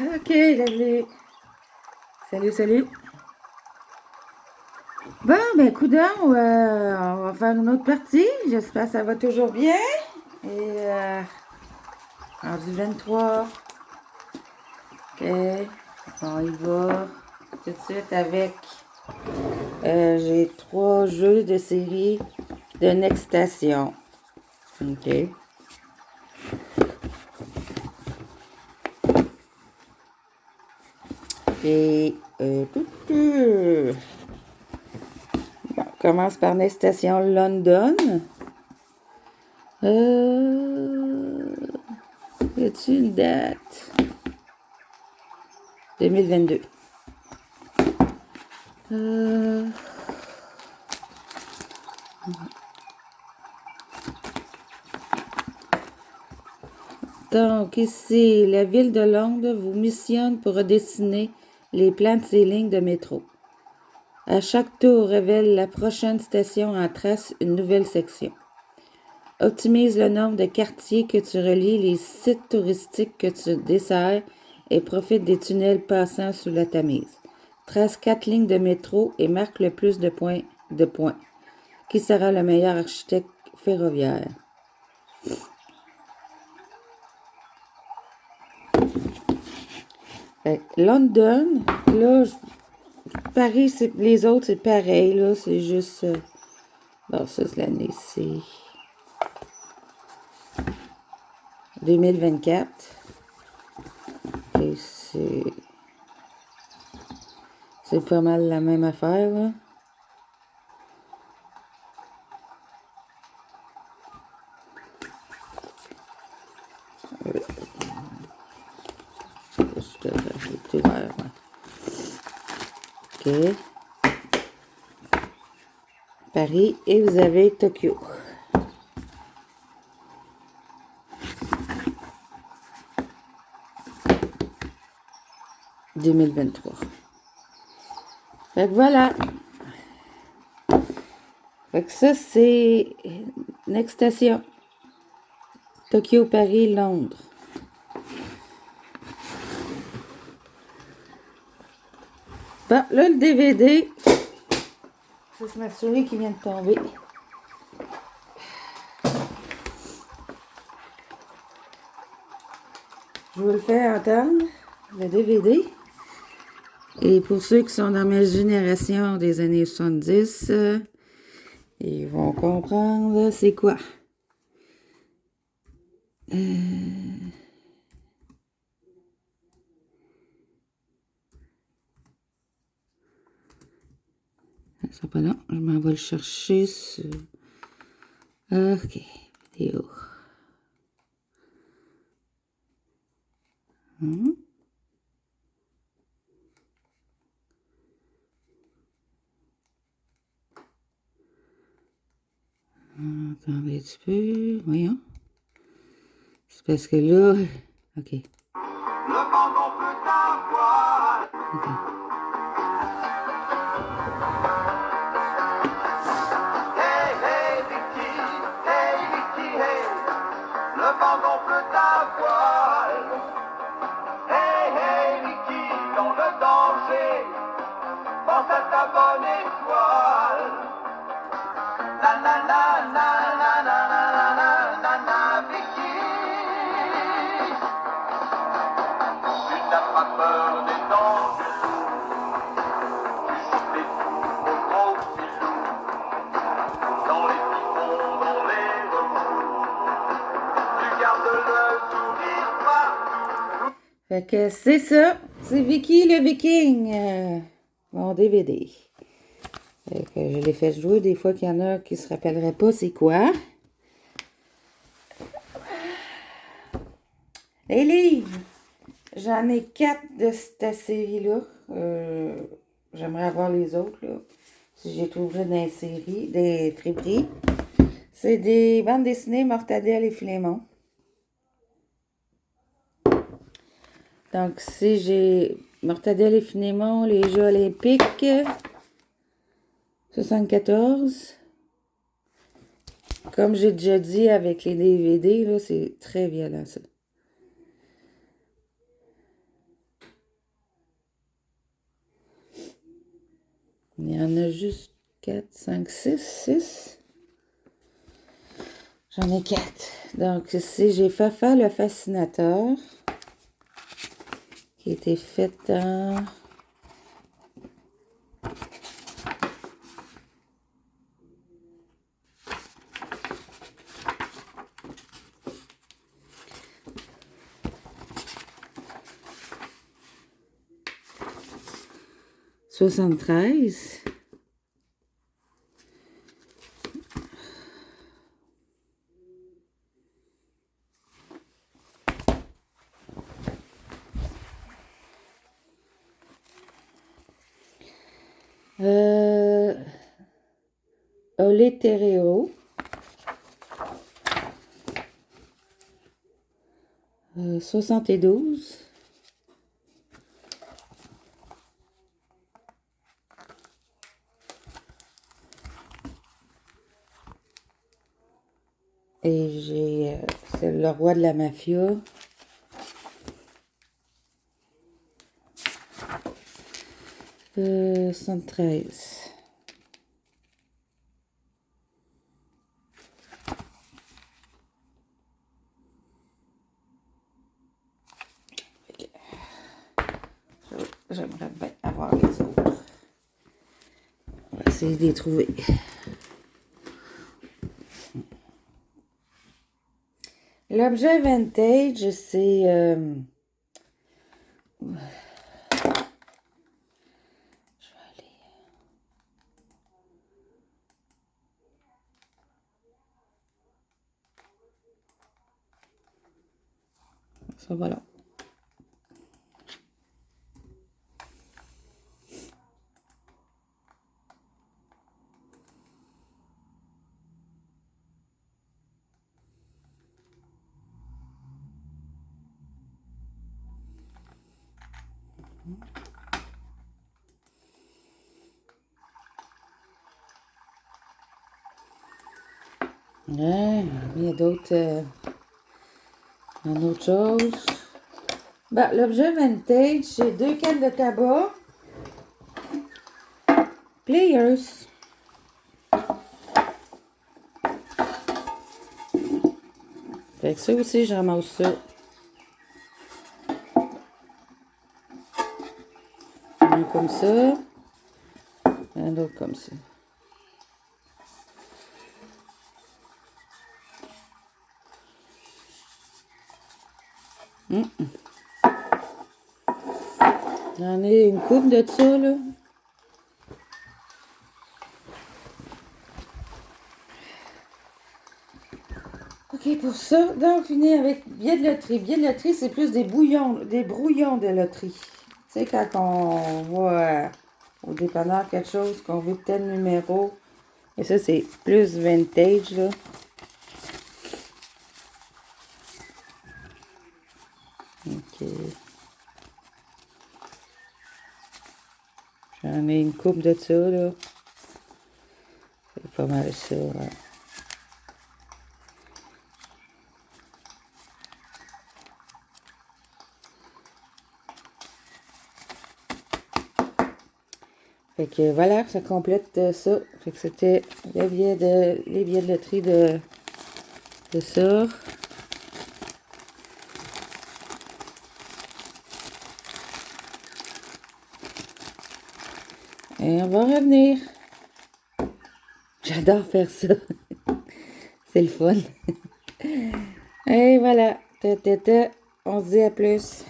Ok, Leslie. Salut, salut. Bon, ben, coudonc, on va faire une autre partie. J'espère que ça va toujours bien. Et, rendu 23. Ok, on y va tout de suite avec... j'ai 3 jeux de série de Next Station. Ok. Et, bon, on commence par Next Station London. Y a-t-il une date? 2022. Donc, ici, la ville de Londres vous missionne pour redessiner les plans de ces lignes de métro. À chaque tour révèle la prochaine station en trace une nouvelle section. Optimise le nombre de quartiers que tu relis, les sites touristiques que tu desserres et profite des tunnels passant sous la Tamise. Trace 4 lignes de métro et marque le plus de points. Qui sera le meilleur architecte ferroviaire? London, là, Paris, les autres, c'est pareil, là, c'est juste... bon, ça, c'est l'année, c'est 2024. Et c'est pas mal la même affaire, là. C'est ouvert, ouais. OK. Paris, et vous avez Tokyo. « 2023. » Fait que voilà. Fait que ça, c'est Next Station. Tokyo, Paris, Londres. Bon, là, le DVD, c'est ma souris qui vient de tomber. Je vous le fais entendre, le DVD. Et pour ceux qui sont dans ma génération des années 70, ils vont comprendre c'est quoi. Ça sera pas long, je m'en vais le chercher sur... OK, vidéo. Attendez un petit peu, voyons. C'est parce que là... OK. Le bandon peut t'avoir. OK. Hey, hey, Vicky, hey, le bandon peut t'avoir. Hey, hey, Vicky, dans le danger, pense à ta bonne étoile. Na, na, na, na, na, na, na, na, na, na, Vicky. Tu n'as pas peur des dangers. Tu joues des tours au gros filou. Dans les pipons, dans les remous. Tu gardes le sourire partout. Fait que c'est ça. C'est Vicky le Viking. Mon DVD. Fait que je l'ai fait jouer des fois qu'il y en a qui se rappelleraient pas c'est quoi. Les livres. J'en ai 4 de cette série-là. J'aimerais avoir les autres, là. Si j'ai trouvé dans les séries, des friperies. C'est des bandes dessinées Mortadelle et Filémon. Donc, si j'ai Mortadelle et Filémon, les Jeux olympiques, 74. Comme j'ai déjà dit avec les DVD, là, c'est très violent, ça. Il y en a juste 4, 5, 6. J'en ai 4. Donc, ici, j'ai Fafa le fascinateur, qui a été fait en... '73. Oletereo. 72. Et j'ai... c'est le roi de la mafia. Euh, 73. J'aimerais bien avoir les autres. On va essayer de les trouver. L'objet vintage, c'est... je vais aller... Ça, voilà. Ouais, il y a d'autres... autre chose. Ben, l'objet vintage, c'est 2 cannes de tabac. Players. Fait que ça aussi, je ramasse ça. Un comme ça. Un autre comme ça. J'en ai une coupe de ça, là. OK, pour ça, donc, fini avec billets de loterie. Billets de loterie, c'est plus des brouillons de loterie. Tu sais, quand on va au dépanneur quelque chose, qu'on veut tel numéro. Et ça, c'est plus vintage, là. OK. J'en ai une coupe de ça, là. C'est pas mal ça, ouais. Fait que voilà, ça complète ça. Fait que c'était les billets de loterie de ça. Et on va revenir. J'adore faire ça. C'est le fun. Et voilà. On se dit à plus.